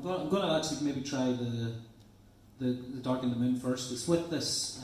I'm going to actually maybe try the Dark in the Moon first. It's with this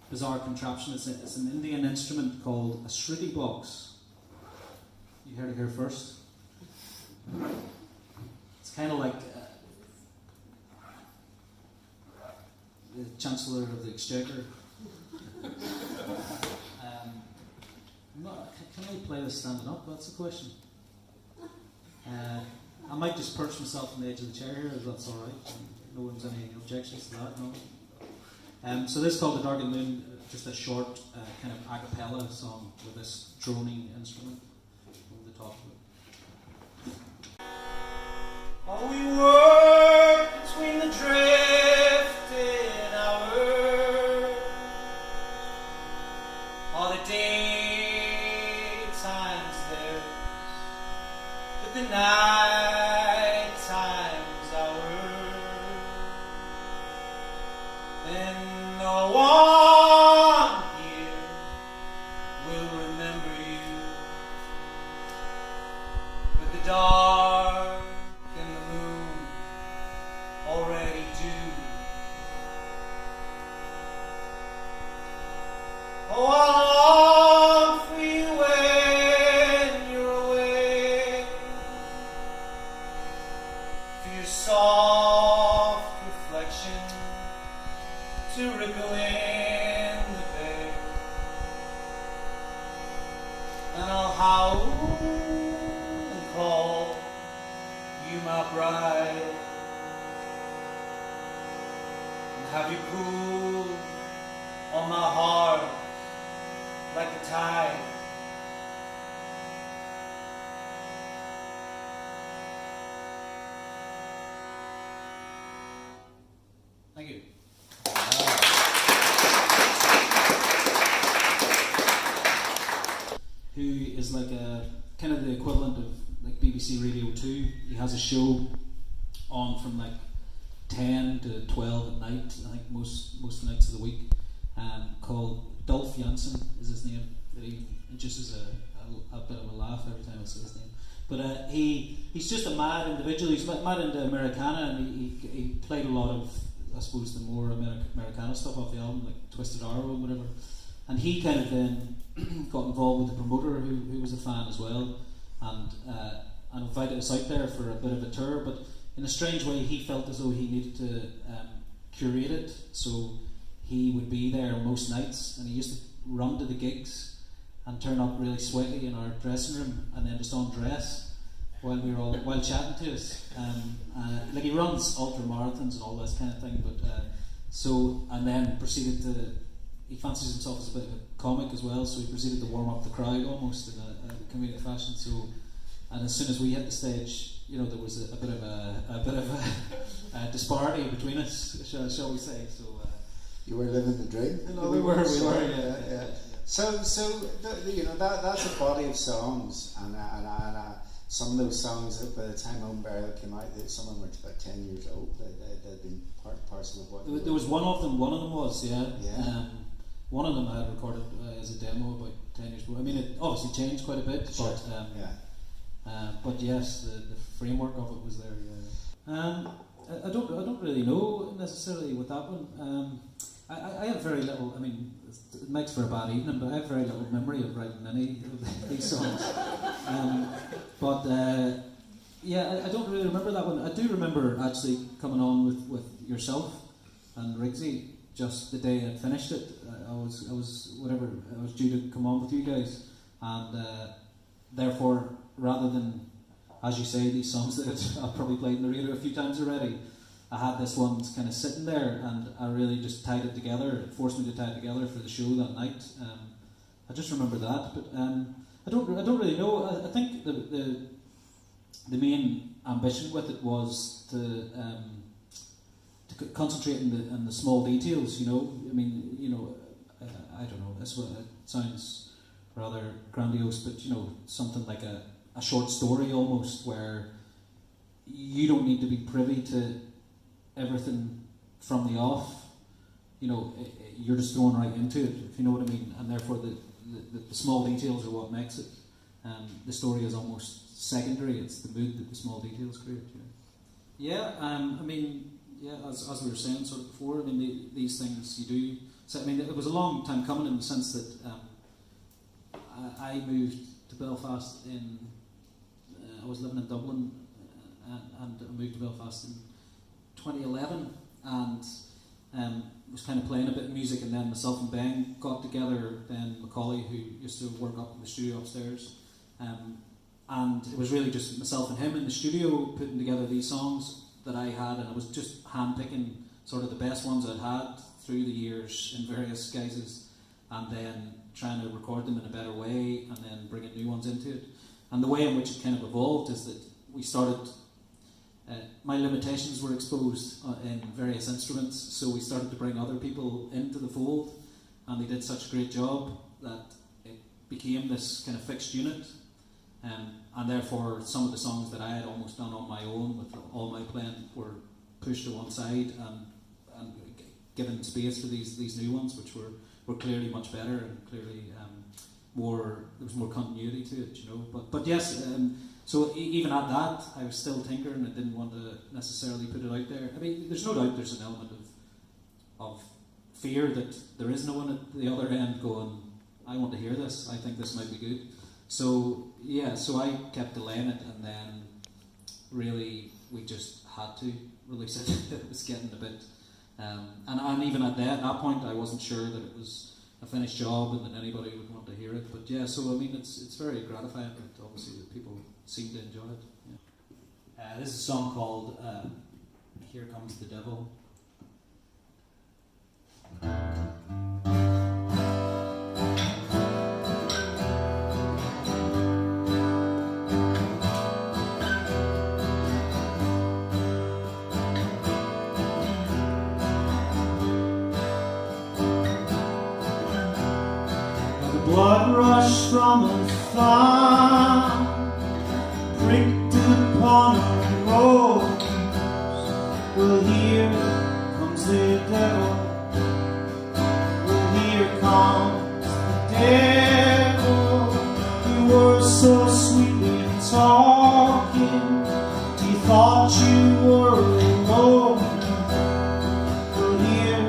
bizarre contraption. It's an Indian instrument called a shruti box. You heard it here first. It's kind of like the Chancellor of the Exchequer. Can I play this standing up? That's the question. I might just perch myself on the edge of the chair here, if that's all right. No one's any objections to that, no. So this is called The Dark and Moon, just a short kind of a cappella song with this droning instrument over the top of it. Oh, we work between the drifting hours, all the daytime's there, but the night time's ours. Then no one here will remember you, but the dark and the moon already do. Oh, I long for you when you're away, for your soft reflection to ripple in the bay, and I'll howl and call you my bride, and have you cool on my heart like a tide. Thank you. Who is like a kind of the equivalent of like BBC Radio 2. He has a show on from like 10 to 12 at night, I think most nights of the week, called Dolph Jansen is his name. He just is a bit of a laugh every time I say his name. But he's just a mad individual. He's mad into Americana, and he played a lot of, I suppose, the more Americana stuff off the album, like Twisted Arrow and whatever. And he kind of then got involved with the promoter who was a fan as well, and invited us out there for a bit of a tour. But in a strange way, he felt as though he needed to curate it, so he would be there most nights, and he used to run to the gigs and turn up really sweaty in our dressing room, and then just undress while chatting to us. Like he runs ultra marathons and all this kind of thing, but and then proceeded to. He fancies himself as a bit of a comic as well, so he proceeded to warm up the crowd almost in a comedic fashion. So, and as soon as we hit the stage, there was a bit of a disparity between us, shall we say? So you were living the dream. We were, yeah. So that's a body of songs, and some of those songs, by the time Home Burial came out, some of them were about 10 years old. They'd been parcel of what. There was one of them was, yeah. Yeah. One of them I had recorded as a demo about 10 years ago. I mean, it obviously changed quite a bit, sure. But yes, the framework of it was there. Yeah. I don't really know necessarily with that one. I have very little. I mean, it makes for a bad evening, but I have very little memory of writing any of these songs. I don't really remember that one. I do remember actually coming on with yourself and Riggsy just the day I'd finished it. I was due to come on with you guys, and therefore, rather than, as you say, these songs that I've probably played in the radio a few times already, I had this one kind of sitting there, and I really just tied it together. It forced me to tie it together for the show that night. I just remember that, but I don't really know. I think the main ambition with it was to concentrate on the small details. I mean, I don't know. This it sounds rather grandiose, but something like a short story almost, where you don't need to be privy to everything from the off. You're just thrown right into it, if you know what I mean, and therefore the small details are what makes it. The story is almost secondary. It's the mood that the small details create. Yeah, I mean, yeah, as we were saying sort of before, I mean, these things you do. So, I mean, it was a long time coming in the sense that I moved to Belfast in. I was living in Dublin, and I moved to Belfast in 2011, and was kind of playing a bit of music, and then myself and Ben got together. Then Macaulay, who used to work up in the studio upstairs. And it was really just myself and him in the studio putting together these songs that I had, and I was just hand-picking sort of the best ones I'd had through the years in various guises, and then trying to record them in a better way, and then bringing new ones into it. And the way in which it kind of evolved is that we started, my limitations were exposed in various instruments, so we started to bring other people into the fold, and they did such a great job that it became this kind of fixed unit. And therefore, some of the songs that I had almost done on my own with all my playing were pushed to one side and given space for these new ones, which were clearly much better and clearly more. There was more continuity to it, you know. But yes, so even at that, I was still tinkering and didn't want to necessarily put it out there. I mean, there's no doubt there's an element of fear that there is no one at the other end going, I want to hear this. I think this might be good. So yeah, so I kept delaying it, and then really we just had to release it. It was getting a bit, and even at that point, I wasn't sure that it was a finished job and that anybody would want to hear it. But yeah, so I mean, it's very gratifying that obviously that people seem to enjoy it. Yeah. This is a song called "Here Comes the Devil." Blood rushed from afar, pricked upon a rose. Well, here comes the devil. Well, here comes the devil. You were so sweetly talking, you thought you were alone. Well, here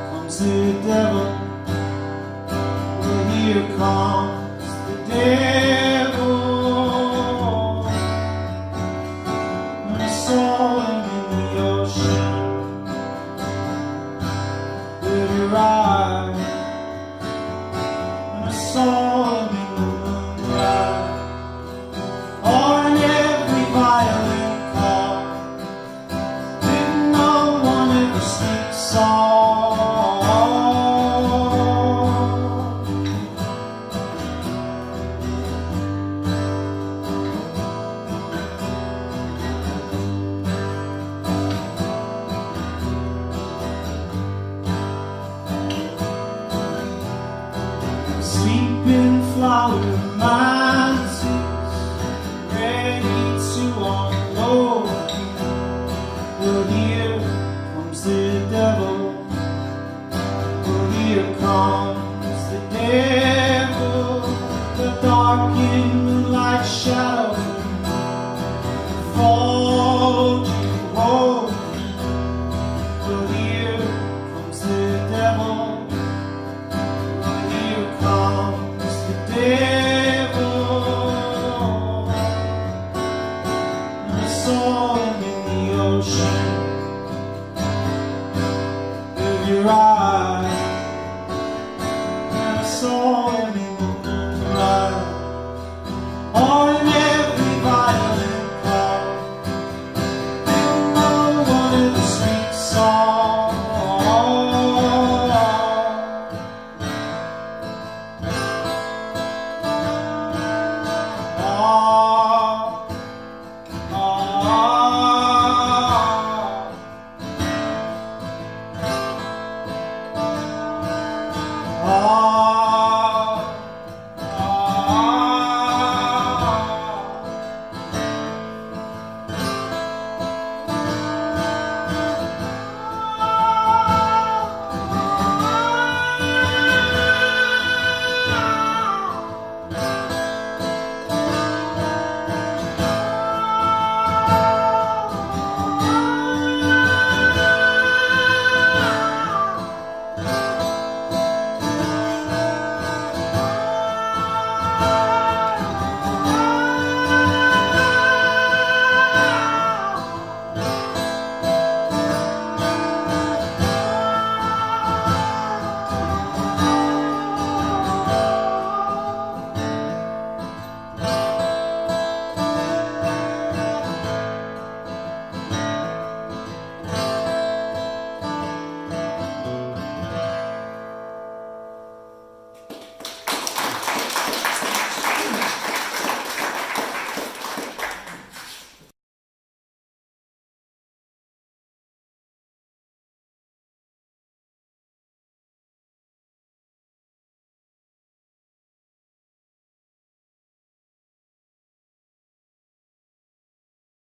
comes the devil. Here comes the devil. When I saw him in the ocean with her eyes, when I saw him in the moonlight, or in every violin chord, didn't no one ever speak song. Sleeping flower mantis, ready to unload. Well, here comes the devil.